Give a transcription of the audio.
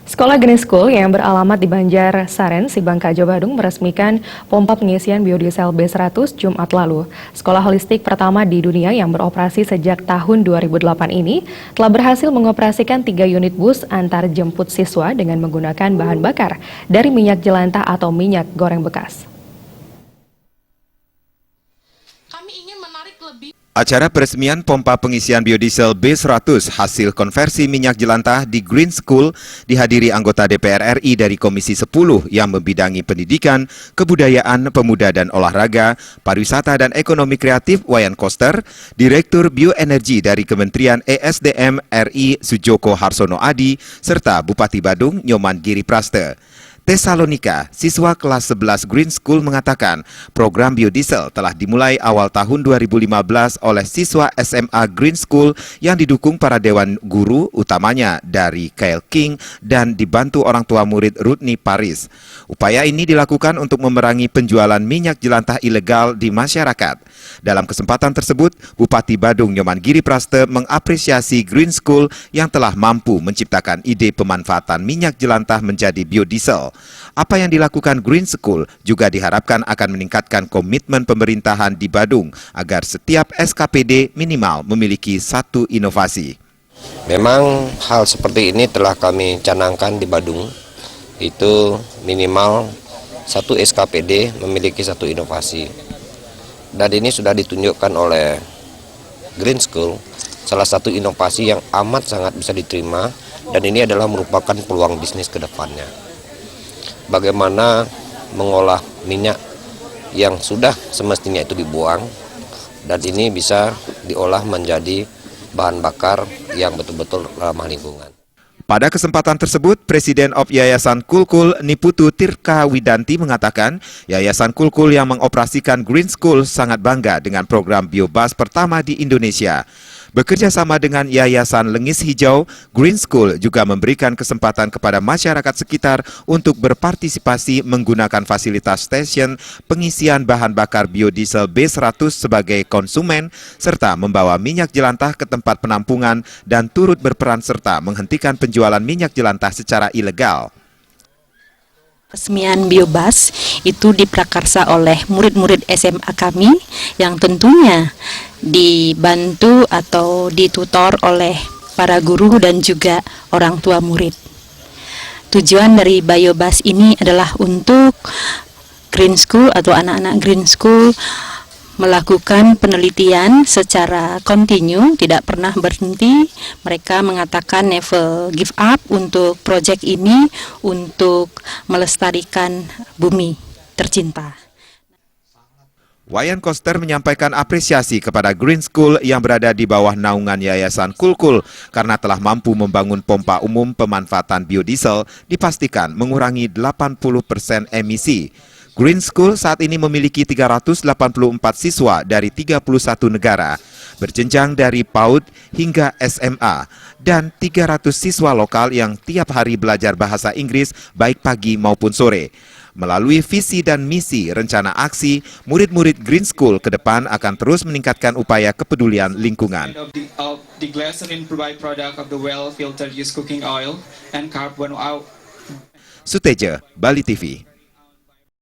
Sekolah Green School yang beralamat di Banjarsaren, Sibangka, Jawa Badung meresmikan pompa pengisian biodiesel B100 Jumat lalu. Sekolah holistik pertama di dunia yang beroperasi sejak tahun 2008 ini telah berhasil mengoperasikan 3 unit bus antar jemput siswa dengan menggunakan bahan bakar dari minyak jelantah atau minyak goreng bekas. Acara peresmian pompa pengisian biodiesel B100 hasil konversi minyak jelantah di Green School dihadiri anggota DPR RI dari Komisi 10 yang membidangi pendidikan, kebudayaan, pemuda dan olahraga, pariwisata dan ekonomi kreatif Wayan Koster, Direktur Bioenergi dari Kementerian ESDM RI Sujoko Harsono Adi, serta Bupati Badung Nyoman Giri Praste. Tesalonika, siswa kelas 11 Green School mengatakan program biodiesel telah dimulai awal tahun 2015 oleh siswa SMA Green School yang didukung para dewan guru utamanya dari Kyle King dan dibantu orang tua murid Rudni Paris. Upaya ini dilakukan untuk memerangi penjualan minyak jelantah ilegal di masyarakat. Dalam kesempatan tersebut, Bupati Badung Nyoman Giri Praste mengapresiasi Green School yang telah mampu menciptakan ide pemanfaatan minyak jelantah menjadi biodiesel. Apa yang dilakukan Green School juga diharapkan akan meningkatkan komitmen pemerintahan di Badung agar setiap SKPD minimal memiliki satu inovasi. Memang hal seperti ini telah kami canangkan di Badung, itu minimal satu SKPD memiliki satu inovasi. Dan ini sudah ditunjukkan oleh Green School, salah satu inovasi yang amat sangat bisa diterima, dan ini adalah merupakan peluang bisnis ke depannya. Bagaimana mengolah minyak yang sudah semestinya itu dibuang, dan ini bisa diolah menjadi bahan bakar yang betul-betul ramah lingkungan. Pada kesempatan tersebut, Presiden of Yayasan Kulkul Niputu Tirka Widanti mengatakan Yayasan Kulkul yang mengoperasikan Green School sangat bangga dengan program biobas pertama di Indonesia. Bekerja sama dengan Yayasan Lengis Hijau, Green School juga memberikan kesempatan kepada masyarakat sekitar untuk berpartisipasi menggunakan fasilitas stasiun pengisian bahan bakar biodiesel B100 sebagai konsumen, serta membawa minyak jelantah ke tempat penampungan dan turut berperan serta menghentikan penjualan minyak jelantah secara ilegal. Peresmian biobas itu diprakarsa oleh murid-murid SMA kami yang tentunya dibantu atau ditutor oleh para guru dan juga orang tua murid. Tujuan dari biobas ini adalah untuk Green School atau anak-anak Green School melakukan penelitian secara kontinu, tidak pernah berhenti. Mereka mengatakan never give up untuk proyek ini, untuk melestarikan bumi tercinta. Wayan Koster menyampaikan apresiasi kepada Green School yang berada di bawah naungan Yayasan Kulkul karena telah mampu membangun pompa umum pemanfaatan biodiesel dipastikan mengurangi 80% emisi. Green School saat ini memiliki 384 siswa dari 31 negara, berjenjang dari PAUD hingga SMA, dan 300 siswa lokal yang tiap hari belajar bahasa Inggris baik pagi maupun sore. Melalui visi dan misi rencana aksi, murid-murid Green School ke depan akan terus meningkatkan upaya kepedulian lingkungan. The glycerin provide product of the well filtered used cooking oil and carbon out. Suteja, Bali TV.